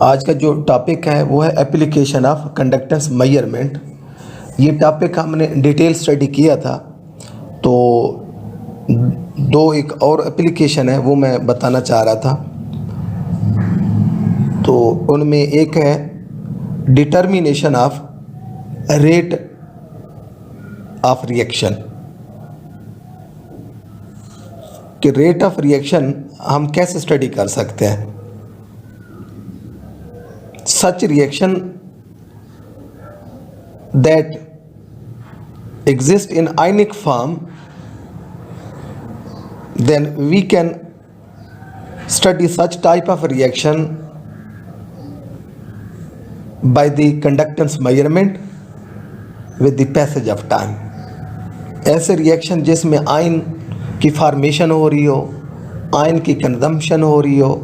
आज का जो टॉपिक है वो है एप्लीकेशन ऑफ कंडक्टेंस मेजरमेंट। ये टॉपिक हमने डिटेल स्टडी किया था, तो एक और एप्लीकेशन है वो मैं बताना चाह रहा था। तो उनमें एक है determination of rate of reaction, कि रेट ऑफ रिएक्शन हम कैसे स्टडी कर सकते हैं। Such reaction that exist in ionic form, then we can study such type of reaction by the conductance measurement with the passage of time। ऐसे reaction जिसमें ion की formation हो रही हो, आयन की कंजम्पशन हो रही हो,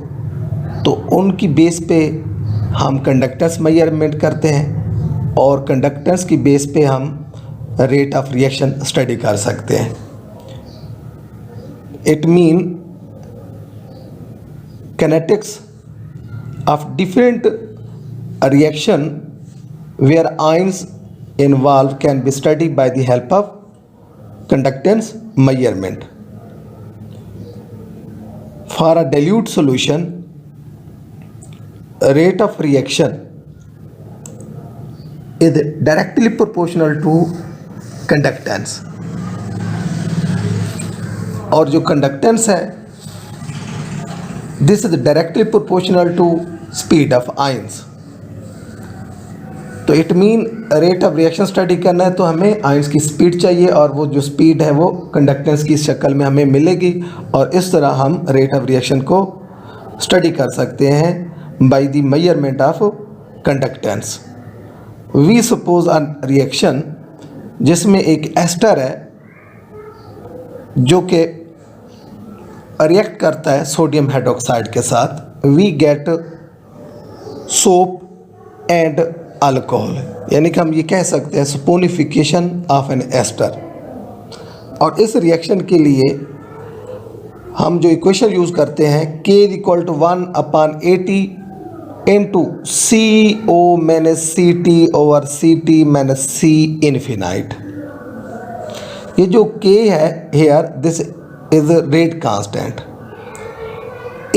तो उनकी बेस पे हम कंडक्टेंस मेजरमेंट करते हैं और कंडक्टेंस की बेस पे हम रेट ऑफ रिएक्शन स्टडी कर सकते हैं। It mean kinetics of different reaction where ions involved can be studied by the help of conductance measurement। For a dilute solution, rate of reaction is directly proportional to conductance, और जो conductance है this is directly proportional to speed of ions. तो it mean rate of reaction study करना है तो हमें ions की speed चाहिए, और वो जो स्पीड है वो कंडक्टेंस की शक्ल में हमें मिलेगी, और इस तरह हम रेट ऑफ रिएक्शन को स्टडी कर सकते हैं by the measurement of conductance. We suppose a reaction जिसमें एक एस्टर है जो कि रिएक्ट करता है सोडियम हाइड्रोक्साइड के साथ, we get soap and alcohol, यानी कि हम ये कह सकते हैं सपोनिफिकेशन ऑफ एन एस्टर। और इस रिएक्शन के लिए हम जो इक्वेशन यूज़ करते हैं K = 1/80 into CO - CT over CT - C infinite. ये जो K है here this is rate constant.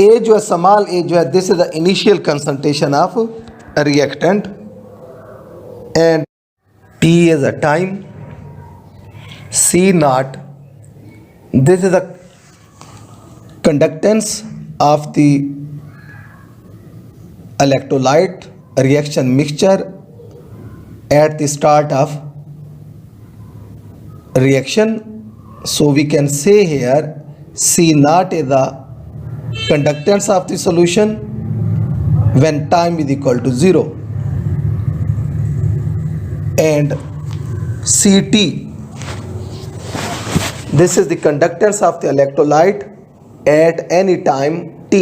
A जो है स्मॉल a जो है this is the initial concentration of reactant, and T is a time, C0 this is the conductance of the electrolyte reaction mixture at the start of reaction. So we can say here C0 is the conductance of the solution when time is equal to 0, and CT this is the conductance of the electrolyte at any time t,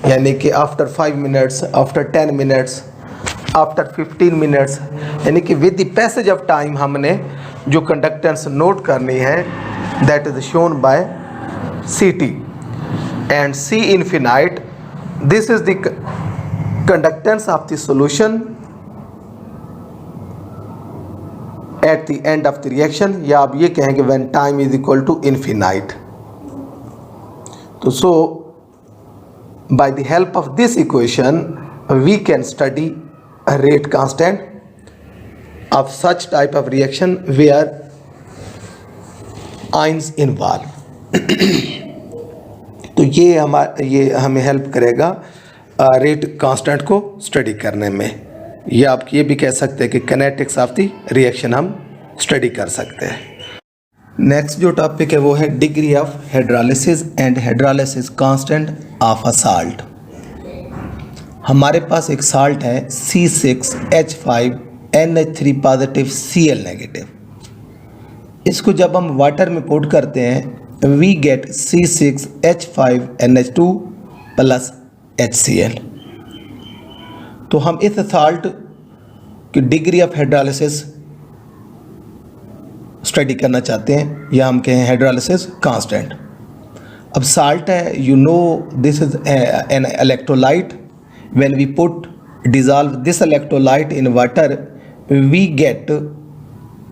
यानी कि after 5 minutes, after 10 minutes, after 15 minutes, यानी कि with the passage of time हमने जो conductance note करनी है that is shown by CT, and C infinite this is the conductance of the solution at the end of the reaction, या आप ये कहेंगे when time is equal to infinite। तो so by the help of this equation we can study a rate constant of such type of reaction where ions involve। तो ये हमें help करेगा rate constant को स्टडी करने में, या आप ये भी कह सकते हैं कि किनेटिक्स ऑफ द रिएक्शन हम स्टडी कर सकते हैं। नेक्स्ट जो टॉपिक है वो है degree of hydrolysis and hydrolysis constant of a salt. हमारे पास एक साल्ट है C6H5NH3 पॉजिटिव Cl नेगेटिव। इसको जब हम वाटर में पुट करते हैं we get C6H5NH2 plus HCl। तो हम इस साल्ट की डिग्री ऑफ हाइड्रोलिसिस स्टडी करना चाहते हैं, या हम कहें हाइड्रोलिसिस कांस्टेंट। अब साल्ट है, you know this is an electrolyte, when we put dissolve this electrolyte in water, we get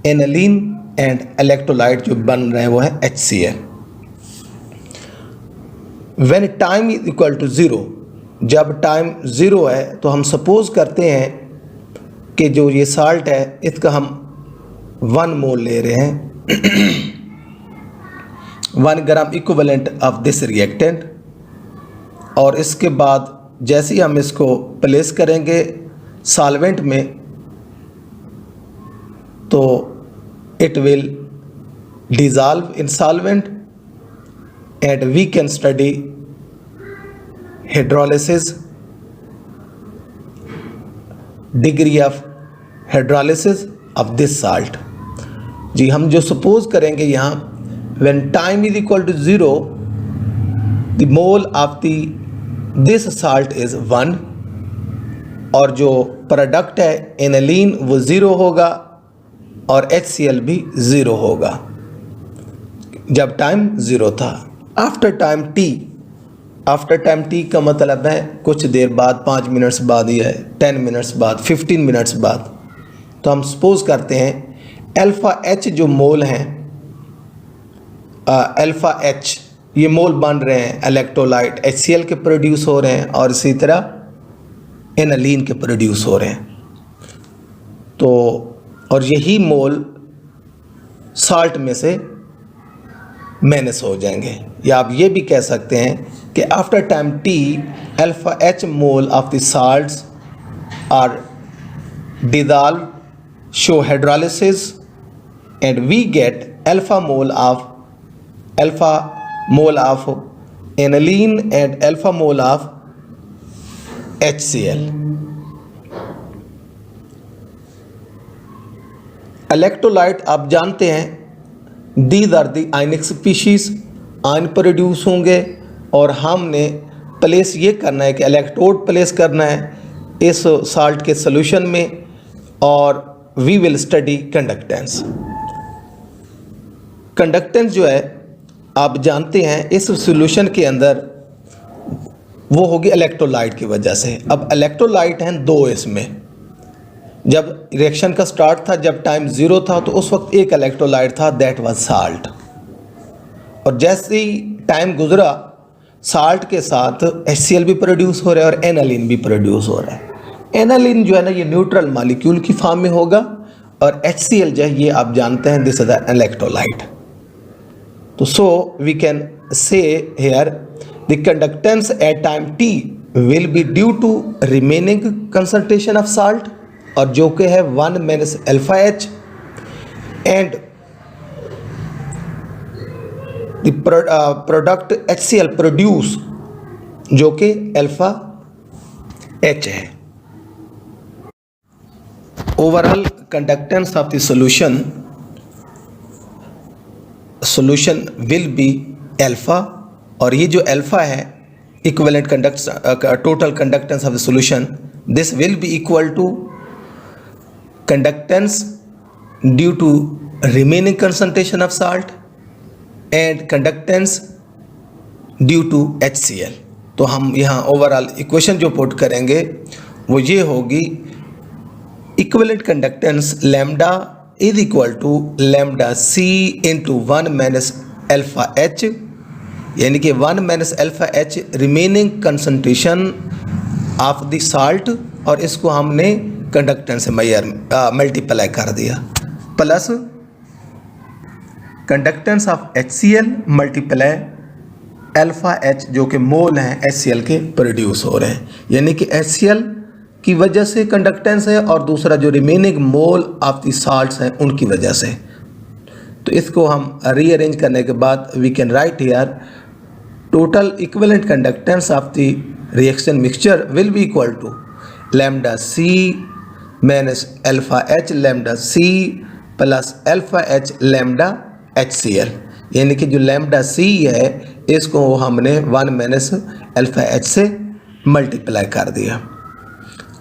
aniline and electrolyte जो बन रहे हैं वो है HCl. When time is equal to 0, जब टाइम 0 है तो हम सपोज करते हैं कि जो ये साल्ट है इसका हम 1 मोल ले रहे हैं 1 gram equivalent of this reactant, और इसके बाद जैसे ही हम इसको प्लेस करेंगे सॉल्वेंट में तो it will dissolve in solvent and we can study hydrolysis, degree of hydrolysis of this salt. जी हम जो सपोज करेंगे यहाँ when time is equal to 0, the mole of this salt is 1 और जो प्रोडक्ट है एनालीन वो 0 होगा और HCl भी 0 होगा जब टाइम 0 था। आफ्टर टाइम टी का मतलब है कुछ देर बाद, 5 मिनट्स बाद या 10 मिनट्स बाद, 15 मिनट्स बाद। तो हम सपोज करते हैं अल्फ़ा H जो मोल हैं, अल्फ़ा H ये मोल बन रहे हैं इलेक्ट्रोलाइट HCl के प्रोड्यूस हो रहे हैं और इसी तरह एनालीन के प्रोड्यूस हो रहे हैं। तो और यही मोल साल्ट में से माइनस हो जाएंगे, या आप ये भी कह सकते हैं कि after time T alpha H mole of the salts are dissolved, show hydrolysis, and we get alpha mole of aniline and alpha mole of HCl. Electrolyte आप जानते हैं these are the ionic species, ion produce होंगे और हमने place ये करना है कि इलेक्ट्रोड प्लेस करना है इस साल्ट के सोल्यूशन में, और we will study conductance. Conductance जो है आप जानते हैं इस सॉल्यूशन के अंदर वो होगी इलेक्ट्रोलाइट की वजह से। अब इलेक्ट्रोलाइट हैं 2 इसमें। जब रिएक्शन का स्टार्ट था, जब टाइम 0 था, तो उस वक्त एक इलेक्ट्रोलाइट था, दैट वाज साल्ट। और जैसे ही टाइम गुजरा साल्ट के साथ HCl भी प्रोड्यूस हो रहा है और एनालिन भी प्रोड्यूस हो रहा है। एनालिन जो है ना ये न्यूट्रल मॉलिक्यूल की फॉर्म में होगा और HCl जो है ये आप जानते हैं दिस इज द इलेक्ट्रोलाइट। तो so we can say here the conductance at time T will be due to remaining concentration of salt, और जो कि है 1 minus alpha H, and the product HCl produce जो कि अल्फा H है। Overall conductance of the solution will be alpha, और ये जो अल्फा है equivalent total conductance of the solution, this will be equal to conductance due to remaining concentration of salt and conductance due to HCl। तो हम यहाँ overall equation जो put करेंगे वो ये होगी, equivalent conductance lambda is equal to lambda C into 1 minus alpha H, यानी कि 1 minus alpha H remaining concentration of the salt, और इसको हमने कंडक्टेंस से मल्टीप्लाई कर दिया, plus conductance of HCl multiply alpha H जो कि मोल हैं HCl के प्रोड्यूस हो रहे हैं, यानी कि HCl की वजह से कंडक्टेंस है और दूसरा जो remaining mole of the salts हैं उनकी वजह से। तो इसको हम रीअरेंज करने के बाद we can write here total equivalent conductance of the reaction mixture will be equal to lambda C minus alpha H lambda C plus alpha H lambda HCl, यानी कि जो लैम्डा C है इसको हमने 1 माइनस अल्फा H से multiply कर दिया,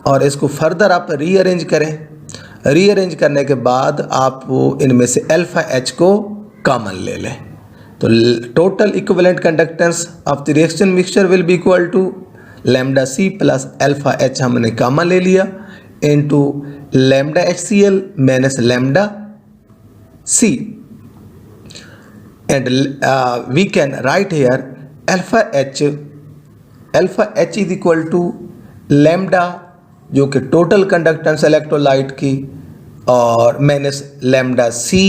और इसको फर्दर आप रीअरेंज करें। रीअरेंज करने के बाद आप वो इनमें से अल्फा H को कॉमन ले लें, तो total equivalent conductance of the reaction mixture will be equal to lambda C plus alpha H हमने कॉमन ले लिया into lambda HCl minus lambda C, and we can write here alpha h is equal to lambda जो कि total conductance electrolyte की और minus lambda C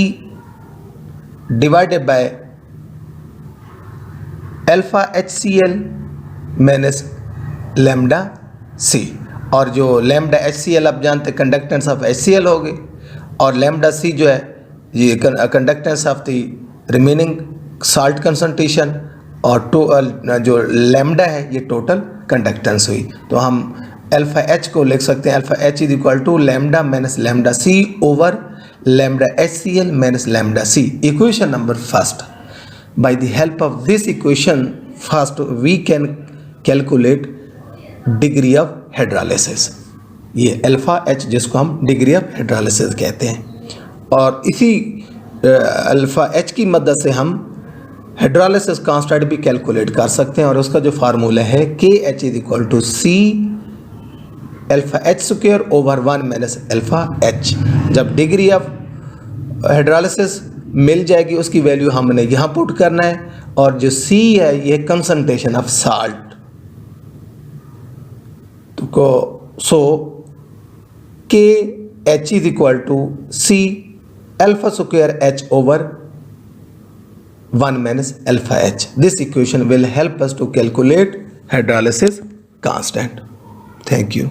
divided by alpha HCl minus lambda C, और जो lambda HCl आप जानते conductance of HCl हो गए और लैम्डा सी जो है ये conductance of the remaining salt concentration और जो लैम्डा है ये टोटल कंडक्टेंस हुई। तो हम अल्फा एच को लिख सकते हैं alpha H is equal to lambda minus lambda C over lambda HCl minus lambda C. Equation number first, by the help of this equation first we can calculate degree of hydrolysis. ये alpha H जिसको हम degree of hydrolysis कहते हैं, और इसी alpha H की मदद से हम हाइड्रोलिसिस कांस्टेंट भी कैलकुलेट कर सकते हैं, और उसका जो फार्मूला है K H is equal to C alpha H square over 1 minus alpha H. जब डिग्री ऑफ हाइड्रोलिसिस मिल जाएगी उसकी वैल्यू हमने यहाँ पुट करना है, और जो सी है ये कंसंट्रेशन ऑफ साल्ट को, so K H is equal to C alpha square h over 1 minus alpha h. This equation will help us to calculate hydrolysis constant. Thank you.